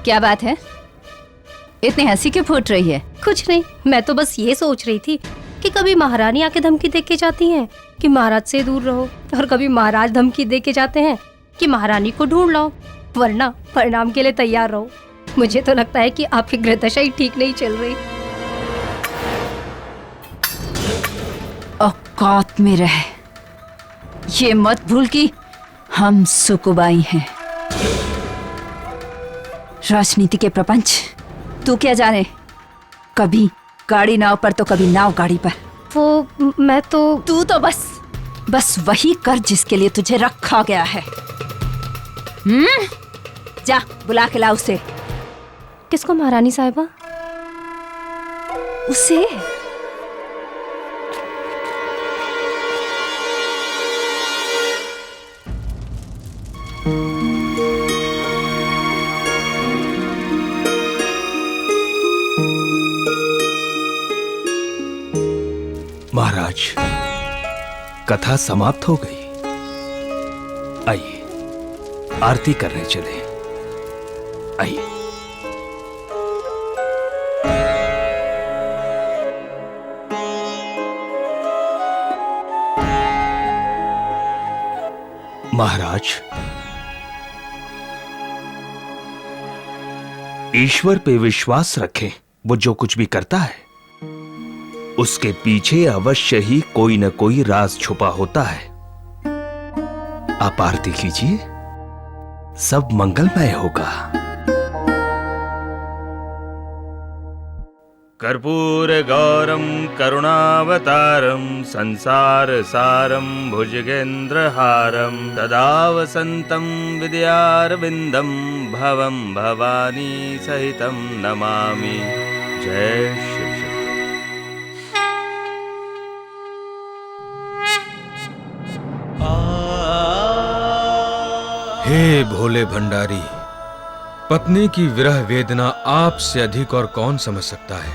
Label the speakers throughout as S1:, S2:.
S1: क्या बात है? इतनी हंसी क्यों फूट रही है?
S2: कुछ नहीं, मैं तो बस ये सोच रही थी कि कभी महारानी आके धमकी दे के जाती हैं कि महाराज से दूर रहो, और कभी महाराज धमकी दे के जाते हैं कि महारानी को ढूंढ लाओ, वरना परिणाम के लिए तैयार रहो। मुझे तो लगता है कि आपकी ग्रहदशा ही ठीक नहीं चल रही।
S1: औकात में रह, ये मत भूल कि हम सुकुबाई हैं। राजनीति के प्रपंच तू क्या जाने, कभी गाड़ी नाव पर तो कभी नाव गाड़ी पर।
S2: वो मैं तो
S1: तू तो बस वही कर जिसके लिए तुझे रखा गया है। जा बुला के ला उसे।
S2: किसको? महारानी साहिबा?
S1: उसे
S3: महाराज, कथा समाप्त हो गई। आइए आरती करने चले। आइए। महाराज, ईश्वर पे विश्वास रखें। वो जो कुछ भी करता है उसके पीछे अवश्य ही कोई न कोई राज छुपा होता है। आप आरती कीजिए, सब मंगलमय होगा। कर्पूर गौरम करुणावतारम संसार सारम भुजगेंद्रहारम सदा वसंतम विद्यारविंदम भवम भवानी सहितम नमामि। जय शिव।
S4: हे भोले भंडारी, पत्नी की विरह वेदना आपसे अधिक और कौन समझ सकता है।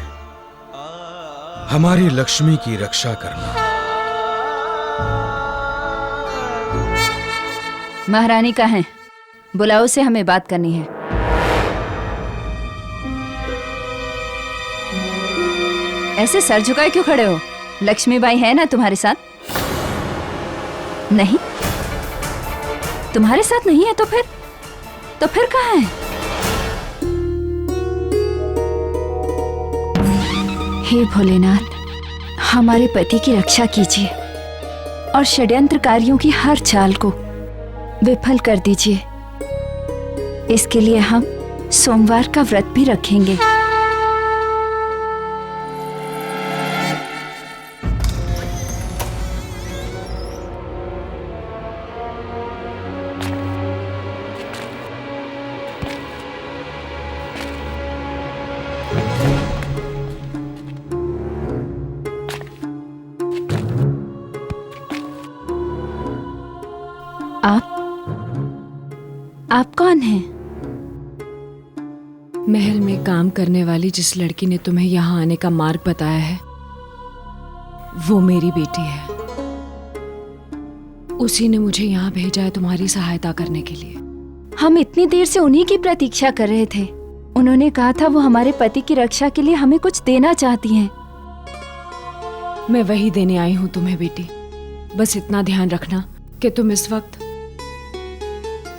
S4: हमारी लक्ष्मी की रक्षा करना।
S1: महारानी कहाँ है? बुलाओ उसे, हमें बात करनी है। ऐसे सर झुकाए क्यों खड़े हो? लक्ष्मीबाई है ना तुम्हारे साथ? नहीं, तुम्हारे साथ नहीं है तो फिर कहाँ है? हे भोलेनाथ, हमारे पति की रक्षा कीजिए और षड्यंत्रकारियों की हर चाल को विफल कर दीजिए। इसके लिए हम सोमवार का व्रत भी रखेंगे। आप कौन हैं?
S5: महल में काम करने वाली जिस लड़की ने तुम्हें यहाँ आने का मार्ग बताया है, वो मेरी बेटी है। उसी ने मुझे यहाँ भेजा है तुम्हारी सहायता करने के लिए।
S1: हम इतनी देर से उन्हीं की प्रतीक्षा कर रहे थे। उन्होंने कहा था वो हमारे पति की रक्षा के लिए हमें कुछ देना चाहती हैं।
S5: मैं वही देने आई हूँ तुम्हें बेटी। बस इतना ध्यान रखना कि तुम इस वक्त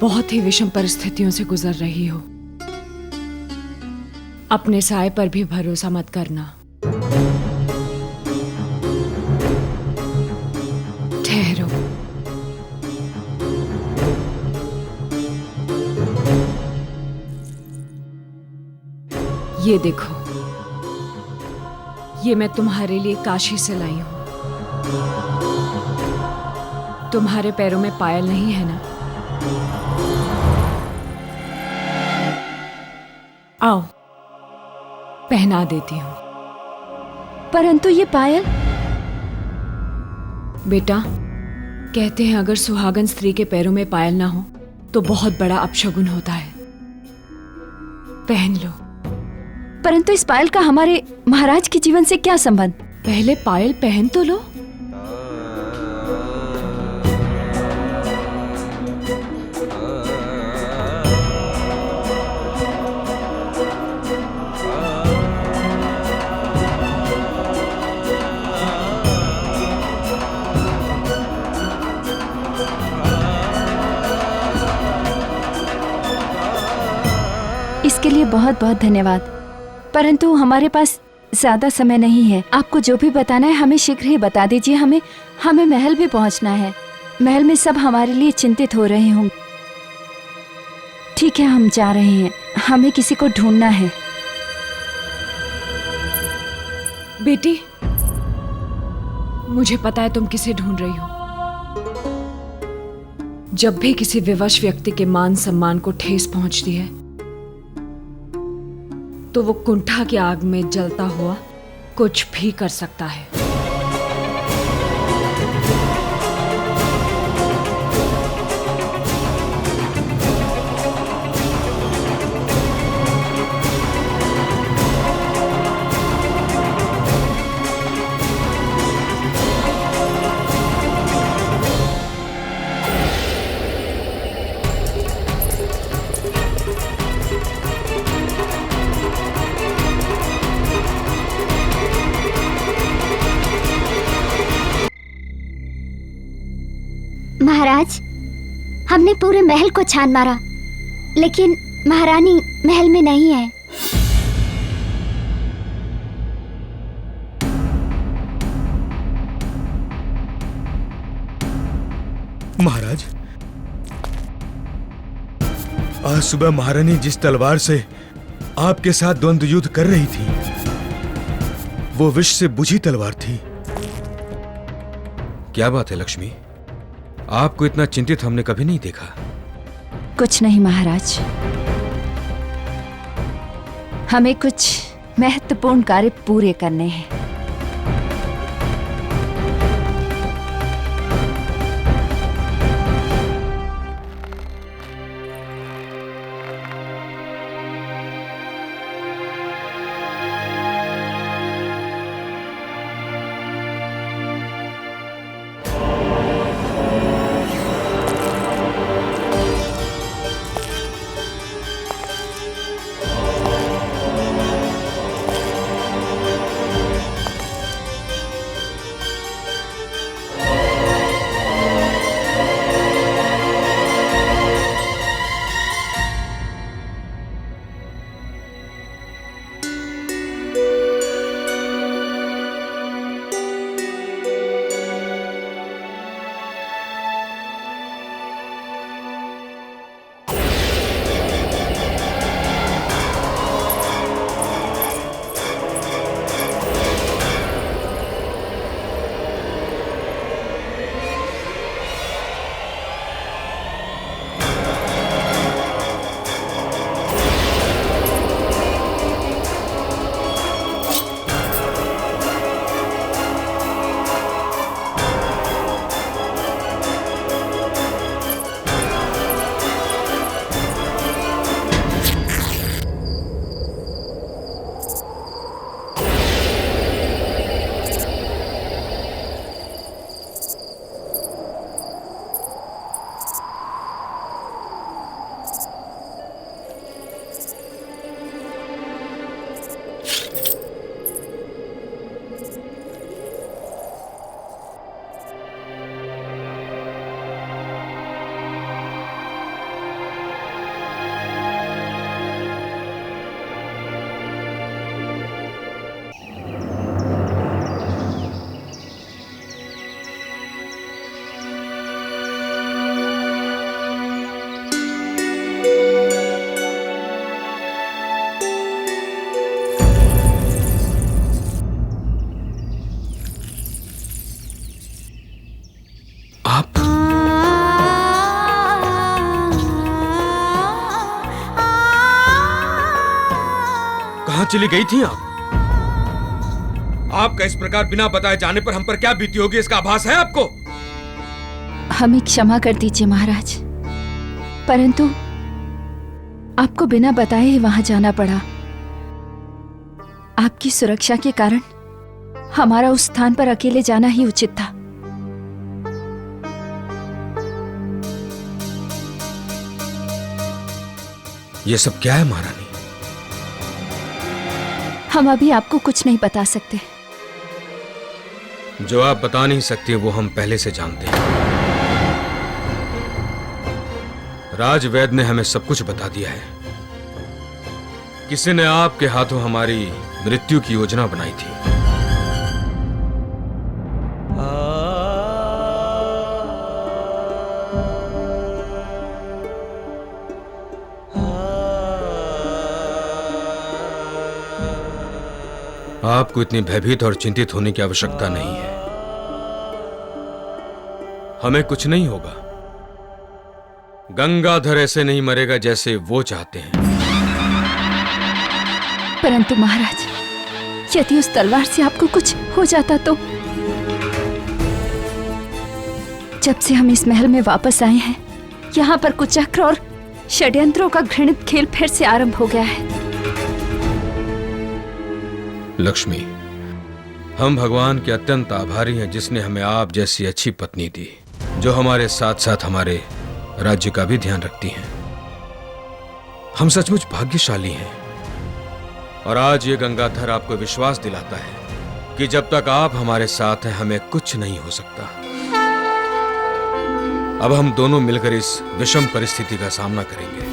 S5: बहुत ही विषम परिस्थितियों से गुजर रही हो। अपने साए पर भी भरोसा मत करना। ठहरो। ये देखो, ये मैं तुम्हारे लिए काशी से लाई हूं। तुम्हारे पैरों में पायल नहीं है ना? आओ, पहना देती हूं।
S1: परंतु ये पायल।
S5: बेटा, कहते हैं अगर सुहागन स्त्री के पैरों में पायल ना हो तो बहुत बड़ा अपशगुन होता है। पहन लो।
S1: परंतु इस पायल का हमारे महाराज के जीवन से क्या संबंध?
S5: पहले पायल पहन तो लो।
S1: लिए बहुत बहुत धन्यवाद, परंतु हमारे पास ज्यादा समय नहीं है। आपको जो भी बताना है हमें शीघ्र ही बता दीजिए। हमें महल भी पहुंचना है। महल में सब हमारे लिए चिंतित हो रहे होंगे। ठीक है, हम जा रहे हैं। हमें किसी को ढूंढना है।
S5: बेटी, मुझे पता है तुम किसे ढूंढ रही हो। जब भी किसी विवश व्यक्ति के मान सम्मान को ठेस पहुंचती है तो वो कुंठा की आग में जलता हुआ कुछ भी कर सकता है।
S6: महाराज, हमने पूरे महल को छान मारा, लेकिन महारानी महल में नहीं है।
S4: महाराज, आज सुबह महारानी जिस तलवार से आपके साथ द्वंद्व युद्ध कर रही थी वो विष से बुझी तलवार थी। क्या बात है लक्ष्मी, आपको इतना चिंतित हमने कभी नहीं देखा।
S1: कुछ नहीं महाराज, हमें कुछ महत्वपूर्ण कार्य पूरे करने हैं।
S4: कहां चली गई थी आप? आपका इस प्रकार बिना बताए जाने पर हम पर क्या बीती होगी इसका आभास है आपको?
S1: हमें क्षमा कर दीजिए महाराज, परंतु आपको बिना बताए ही वहां जाना पड़ा। आपकी सुरक्षा के कारण हमारा उस स्थान पर अकेले जाना ही उचित था।
S4: यह सब क्या है महारानी?
S1: हम अभी आपको कुछ नहीं बता सकते।
S4: जो आप बता नहीं सकते वो हम पहले से जानते हैं। राजवैद्य ने हमें सब कुछ बता दिया है। किसी ने आपके हाथों हमारी मृत्यु की योजना बनाई थी। आपको इतनी भयभीत और चिंतित होने की आवश्यकता नहीं है। हमें कुछ नहीं होगा। गंगाधर ऐसे नहीं मरेगा जैसे वो चाहते हैं।
S1: परंतु महाराज, यदि उस तलवार से आपको कुछ हो जाता तो? जब से हम इस महल में वापस आए हैं, यहाँ पर कुचक्र और षड्यंत्रों का घृणित खेल फिर से आरंभ हो गया है।
S4: लक्ष्मी, हम भगवान के अत्यंत आभारी हैं जिसने हमें आप जैसी अच्छी पत्नी दी, जो हमारे साथ साथ हमारे राज्य का भी ध्यान रखती हैं। हम सचमुच भाग्यशाली हैं। और आज ये गंगाधर आपको विश्वास दिलाता है कि जब तक आप हमारे साथ हैं हमें कुछ नहीं हो सकता। अब हम दोनों मिलकर इस विषम परिस्थिति का सामना करेंगे।